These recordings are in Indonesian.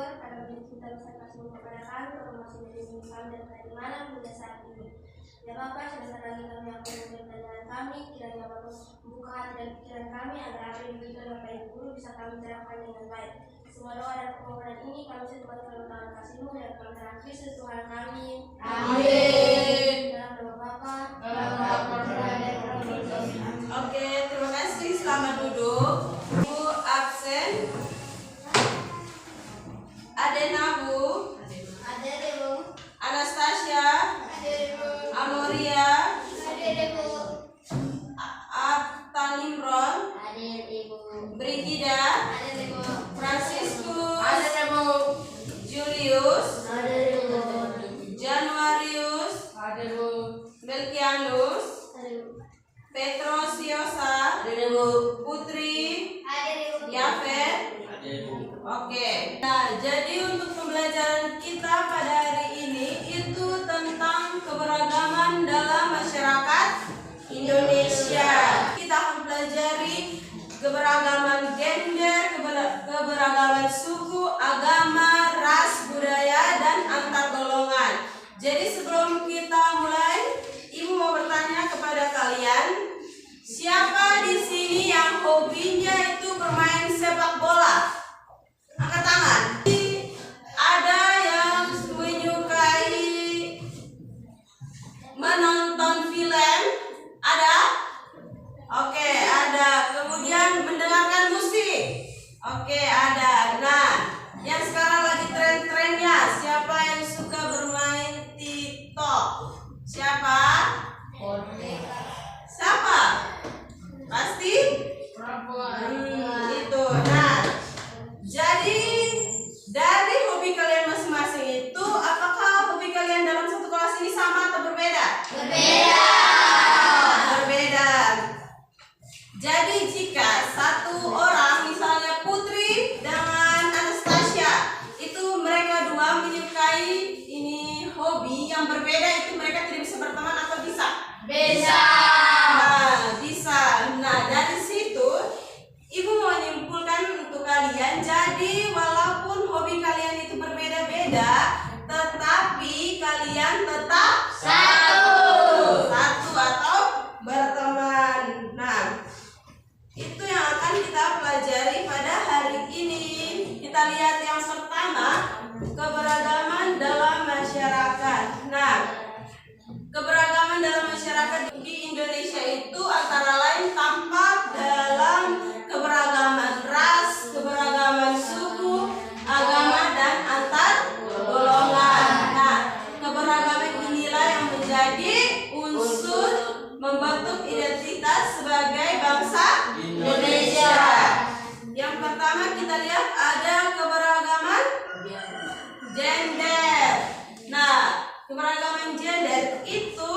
Tuhan karena cinta besar kasih-Mu kepada kami, Kau masih melindungi kami dan dari mana hingga saat ini. Ya Bapa, sebesar lagi kami yang mendengar pertanyaan kami, kiranya Bapa membuka hati dan pikiran kami agar apa yang diberikan Bapak Ibu Guru bisa kami terapkan dengan baik. Semua doa dan permohonan ini kami serahkan ke dalam kasih-Mu dan dalam Kristus Tuhan kami. Amin. Dalam nama Bapa, Oke, terima kasih. Selamat duduk. Ibu absen. Adena Bu. Ada Bu. Anastasia. Ada Bu. Amoria. Ada Bu. Tanimron. Ada Ibu. Brigida. Ada Bu. Franciscus. Ada Bu. Julius. Ada Bu. Januarius. Ada Bu. Melkianus. Ada Bu. Petrosiosa. Ada Bu. Putri. Ada Bu. Yafet. Oke. Nah, jadi untuk pembelajaran kita pada hari ini itu tentang keberagaman dalam masyarakat Indonesia. Kita akan pelajari keberagaman gender, keberagaman suku, agama, ras, budaya, dan antar golongan. Jadi sebelum kita mulai, Ibu mau bertanya kepada kalian, siapa di sini yang hobinya itu bermain sepak bola? Angkat tangan. Ada yang menyukai menonton film? Ada? Oke, ada. Kemudian mendengarkan musik? Oke, ada. Nah, yang sekarang lagi tren-trennya, siapa yang suka bermain TikTok? Siapa? Siapa? Pasti? Itu. Nah, jadi dari hobi kalian masing-masing itu, apakah hobi kalian dalam satu kelas ini sama atau berbeda? Berbeda. Berbeda. Jadi jika satu orang, misalnya Putri dengan Anastasia, itu mereka dua menyukai ini hobi yang berbeda, itu mereka tidak bisa berteman atau bisa? Bisa. Nah, bisa. Nah, dari situ Ibu mau menyimpulkan untuk kalian, jadi walaupun hobi kalian itu berbeda-beda, tetapi kalian tetap satu atau berteman. Nah, itu yang akan kita pelajari pada hari ini. Kita lihat yang pertama, keberagaman dalam masyarakat. Nah, keberagaman dalam masyarakat di Indonesia itu antara lain tampak dalam keberagaman ras, keberagaman suku, agama, dan antar golongan. Nah, keberagaman inilah yang menjadi unsur membentuk identitas sebagai bangsa Indonesia. Yang pertama kita lihat ada keberagaman gender. Nah, keberagaman gender itu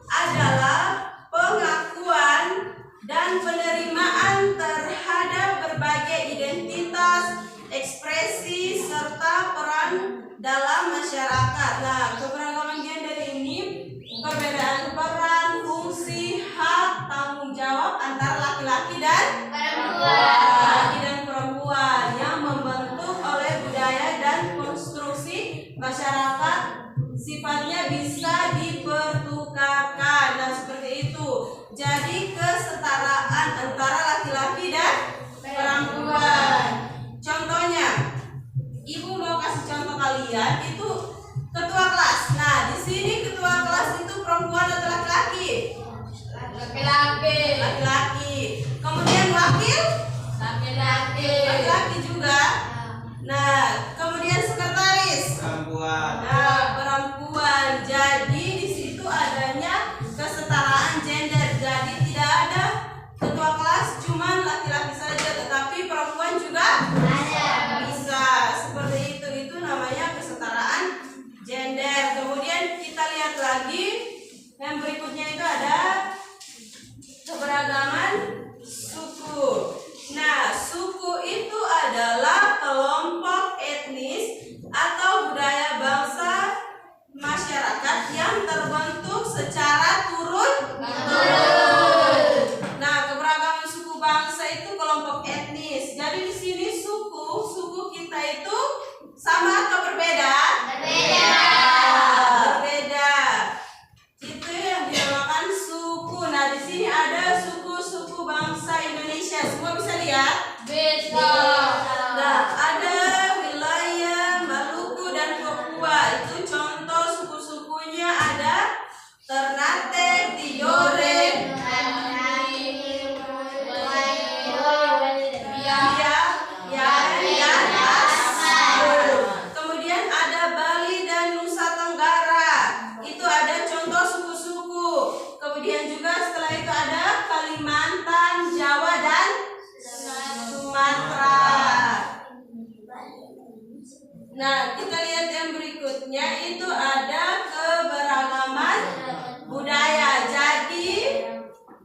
adalah pengakuan dan penerimaan terhadap berbagai identitas, ekspresi, serta peran dalam masyarakat. Nah, keberagaman gender ini perbedaan peran, fungsi, hak, tanggung jawab antara laki-laki dan perempuan yang membentuk oleh budaya dan konstruksi masyarakat, sifatnya bisa dipertukarkan. Nah, seperti itu. Jadi kesetaraan antara laki-laki dan perempuan. Contohnya, Ibu mau kasih contoh kalian itu ketua kelas. Nah, di sini ketua kelas itu perempuan atau laki-laki? Laki-laki. Kemudian wakil? Laki-laki juga. Nah, kemudian sekretaris? Perempuan. Nah, perempuan. Jadi di situ adanya kesetaraan gender. Jadi tidak ada ketua kelas cuman laki-laki saja, tetapi perempuan juga bisa. Seperti itu. Itu namanya kesetaraan gender. Kemudian kita lihat lagi yang berikutnya itu ada keberagaman suku. Nah, suku itu adalah kelompok etnis Nah, kita lihat yang berikutnya itu ada keberagaman budaya. Jadi,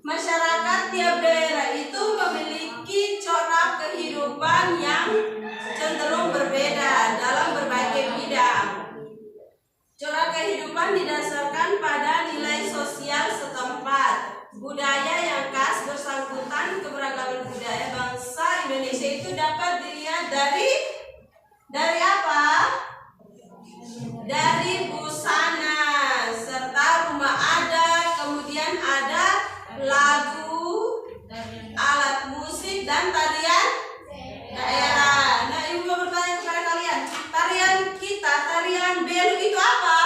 masyarakat tiap daerah itu memiliki corak kehidupan yang cenderung berbeda dalam berbagai bidang. Corak kehidupan didasarkan pada nilai sosial setempat. Budaya yang khas bersangkutan keberagaman budaya bangsa Indonesia itu dapat dilihat dari apa? Dari busana serta rumah adat, kemudian ada lagu, alat musik dan tarian daerah. Nah, Ibu mau bertanya kepada kalian, tarian belu itu apa?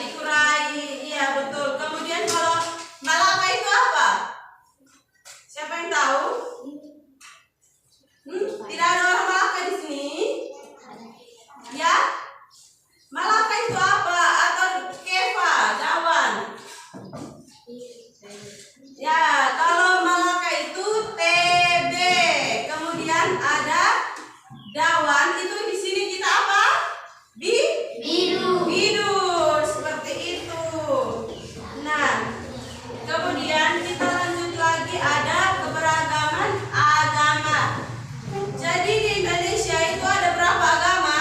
Dikurai. Iya, betul. Kemudian kalau Malaka itu apa? Siapa yang tahu? Tidak ada orang Malaka di sini? Ya? Malaka itu apa? Atau keva, dawan? Ya, kalau Malaka itu TB. Kemudian ada dawan, itu di sini kita apa? Bidu. Seperti itu. Nah, kemudian kita lanjut lagi ada keberagaman agama. Jadi di Indonesia itu ada berapa agama?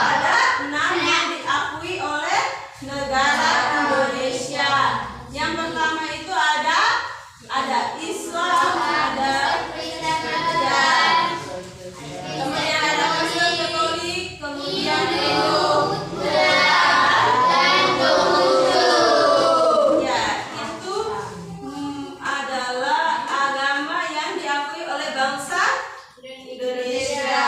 Ada 6 yang diakui oleh negara Indonesia. Yang pertama itu ada Islam, ada kemudian ada Kristen Katolik, kemudian Hindu. Ya, itu adalah agama yang diakui oleh bangsa Indonesia.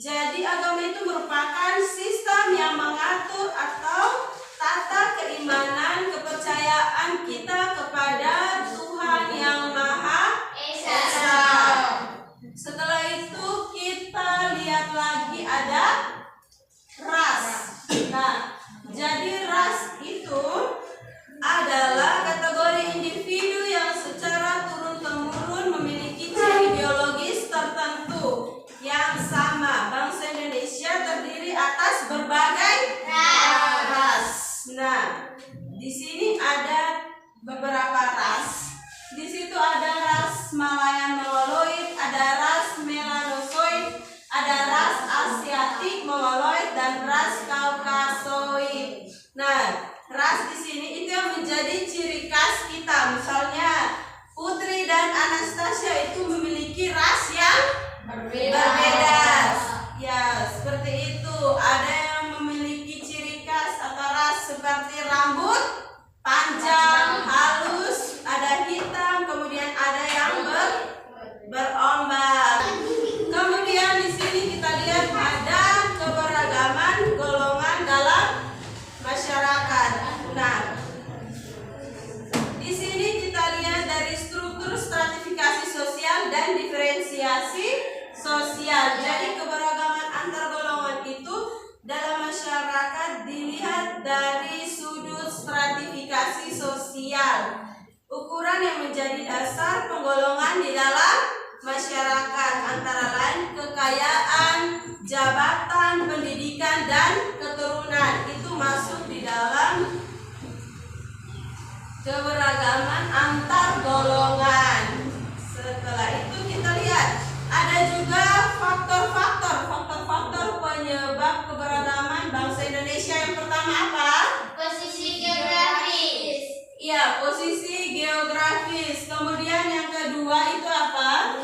Jadi agama itu merupakan sistem yang mengatur atau tata keimanan kepercayaan kita kepada Tuhan yang Maha Esa. Setelah itu kita lihat lagi ada ras. Nah, jadi ras itu adalah kategori individu yang secara turun-temurun memiliki ciri biologis tertentu yang sama. Bangsa Indonesia terdiri atas berbagai ras. Nah, di sini ada beberapa ras. Di situ ada ras Malayan Mongoloid, ada ras Melanosoid, ada ras Asiatik Mongoloid dan ras Kaukasoid. Nah, ras di sini itu yang menjadi ciri khas kita. Misalnya Putri dan Anastasia itu memiliki ras yang berbeda. Ya, seperti itu. Ada yang memiliki ciri khas atau ras seperti rambut panjang, halus, ada hitam, kemudian ada yang berombak. Kemudian di sini kita lihat ada keberagaman golongan dalam masyarakat. Nah, di sini kita lihat dari struktur stratifikasi sosial dan diferensiasi sosial. Jadi keberagaman antar golongan itu dalam masyarakat dilihat dari sudut stratifikasi sosial. Ukuran yang menjadi dasar penggolongan di dalam masyarakat antara lain kekayaan, jabatan, pendidikan, dan keturunan. Itu masuk di dalam keberagaman antar golongan. Setelah itu kita lihat ada juga faktor-faktor penyebab keberagaman bangsa Indonesia. Yang pertama apa? Posisi geografis. Iya, posisi geografis. Kemudian yang kedua itu apa?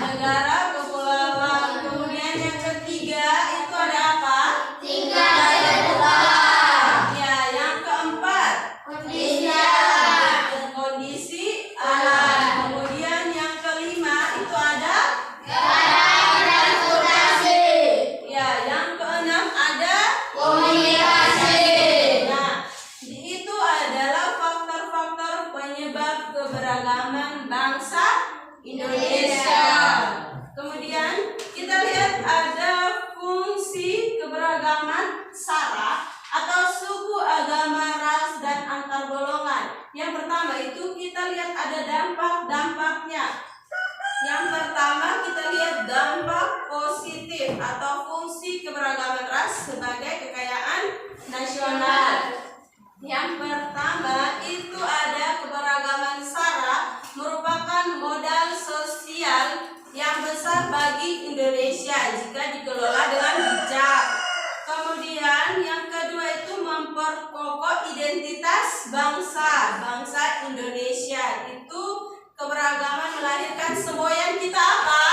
Negara kepulauan. Kemudian yang ketiga itu ada apa? Ya, yang keempat kondisi alam. Kemudian yang kelima itu ada ya, yang keenam ada komunikasi. Nah, itu adalah faktor-faktor penyebab keberagaman bangsa Indonesia. atau fungsi keberagaman ras sebagai kekayaan nasional. Yang pertama itu ada keberagaman sara merupakan modal sosial yang besar bagi Indonesia jika dikelola dengan bijak. Kemudian yang kedua itu memperkokoh identitas bangsa Indonesia. Itu keberagaman melahirkan semboyan kita apa?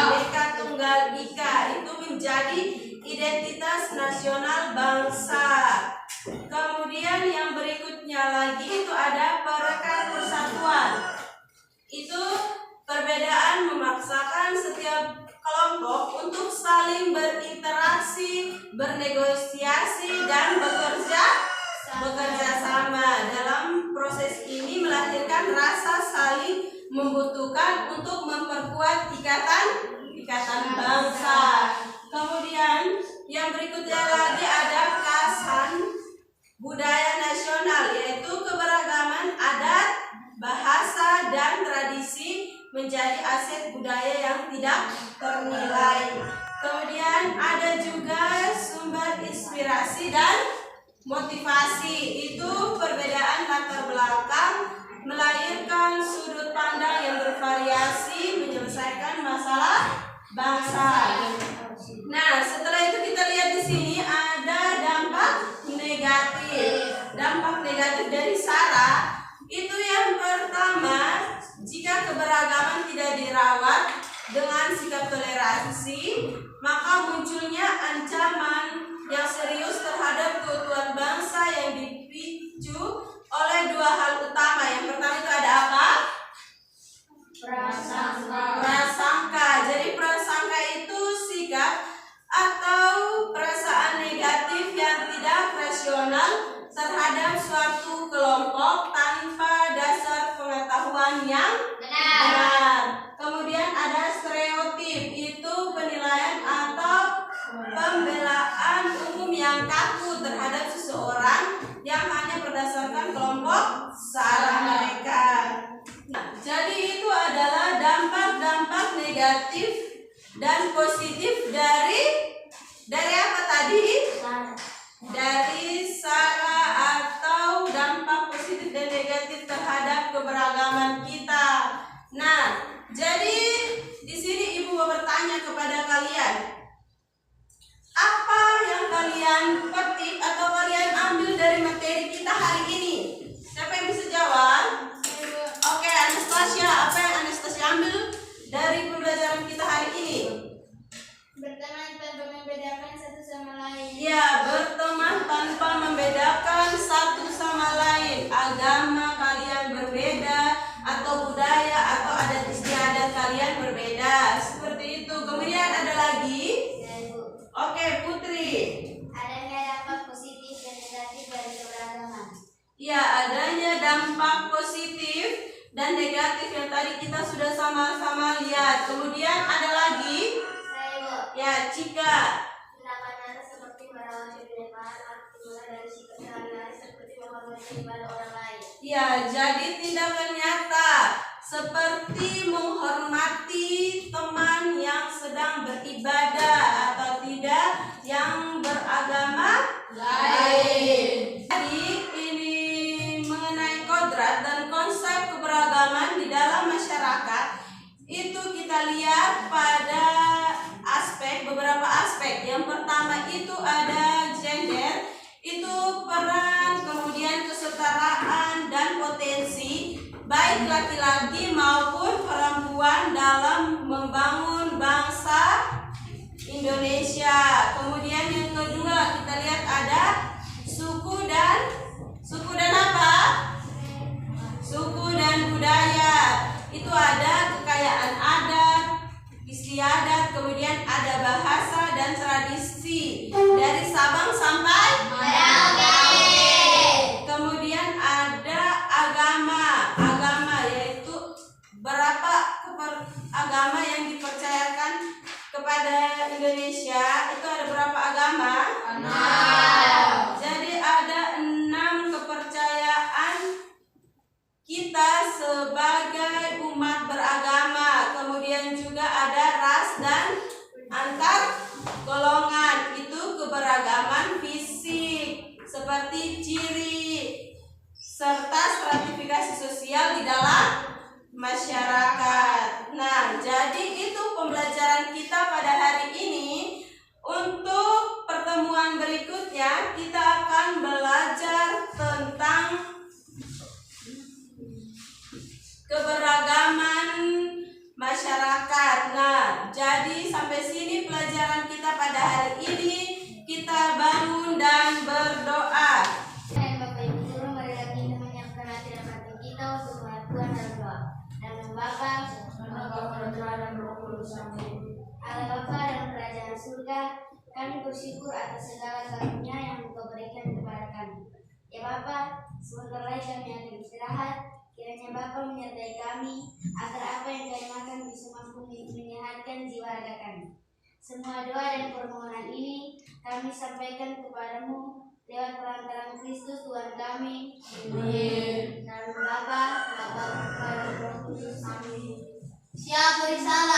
Bineka Tunggal Ika. Itu menjadi identitas nasional bangsa. Kemudian yang berikutnya lagi itu ada perekat persatuan. Itu perbedaan memaksakan setiap kelompok untuk saling berinteraksi, bernegosiasi, dan bekerja sama. Dalam proses ini melahirkan rasa saling membutuhkan untuk memperkuat ikatan bangsa. Kemudian yang berikutnya lagi ada kasan budaya nasional, yaitu keberagaman adat, bahasa, dan tradisi menjadi aset budaya yang tidak ternilai. Kemudian ada juga sumber inspirasi dan motivasi. Itu perbedaan latar belakang melahirkan sudut pandang yang bervariasi menyelesaikan masalah bangsa. Nah, setelah itu kita lihat di sini ada dampak negatif. Dampak negatif dari SARA itu yang pertama, jika keberagaman tidak dirawat dengan sikap toleransi, maka munculnya ancaman yang serius terhadap keutuhan bangsa yang dipicu oleh dua hal utama. Yang pertama itu ada apa? Prasangka. Jadi prasangka itu sikap atau perasaan negatif yang tidak rasional terhadap suatu kelompok tanpa dasar pengetahuan yang benar. Kemudian ada stereotip, itu penilaian atau pembelaan umum yang kaku terhadap seseorang yang hanya berdasarkan kelompok sara mereka. Jadi itu adalah dampak-dampak negatif dan positif dari apa tadi? Dari SARA atau dampak positif dan negatif terhadap keberagaman kita. Nah, jadi di sini Ibu mau bertanya kepada kalian, apa yang kalian petik atau kalian ambil dari materi kita hari ini? Siapa yang bisa jawab? Oke, Anastasia, apa yang Anastasia ambil dari pembelajaran kita hari ini? Berteman tanpa membedakan satu sama lain. Ya, berteman tanpa membedakan satu sama lain. Agama kalian berbeda, atau budaya atau adat istiadat kalian berbeda. Seperti itu. Kemudian ada lagi? Ya, Ibu. Oke, Putri. Adanya dampak positif dan negatif dari keberagaman. Ya, adanya dampak positif dan negatif yang tadi kita sudah sama-sama lihat. Kemudian ada lagi? Saya, Ibu. Ya, Cika. Tindakan nyata seperti merawat kebinekaan dimulai dari sikap sehari-hari seperti menghormati ibadah orang lain. Ya, jadi tindakan nyata seperti menghormati teman yang sedang beribadah atau tidak yang beragama lain. Jadi ini mengenai kodrat dan konsep keberagaman di dalam masyarakat itu kita lihat pada beberapa aspek. Yang pertama itu ada gender, itu peran, kemudian kesetaraan dan potensi baik laki-laki maupun perempuan dalam membangun bangsa Indonesia. Kemudian yang kedua kita lihat ada suku dan apa? Suku dan budaya. Itu ada kekayaan adat, istiadat, kemudian ada bahasa dan tradisi dari Sabang sampai Merauke. Kemudian ada agama yaitu berapa agama yang dipercayakan kepada Indonesia. Itu ada berapa agama? 6. Jadi ada 6 kepercayaan kita sebagai umat beragama. Kemudian juga ada ras keberagaman fisik seperti ciri serta stratifikasi sosial di dalam masyarakat. Nah, jadi itu pembelajaran kita pada hari ini. Untuk pertemuan berikutnya kita akan belajar tentang keberagaman masyarakat. Nah, jadi sampai sini pelajaran kita pada hari ini. Kita bangun dan berdoa. Bapak Ibu Guru, marilah kita menyiapkan hati dan batin kita untuk melakukan dalam doa. Dalam Bapa, dan Roh Kudus. Allah Bapa dalam kerajaan surga, kami bersyukur atas segala karunia yang Engkau berikan kepada kami. Ya Bapa, sebentar lagi kami akan istirahat. Kiranya Bapa menyertai kami agar apa yang kami makan bisa mampu menyehatkan jiwa raga kami. Semua doa dan permohonan ini kami sampaikan kepadamu lewat perantaraan Kristus Tuhan kami. Amin. Dalam Bapa, dan Roh Kudus. Amin. Siap bersama.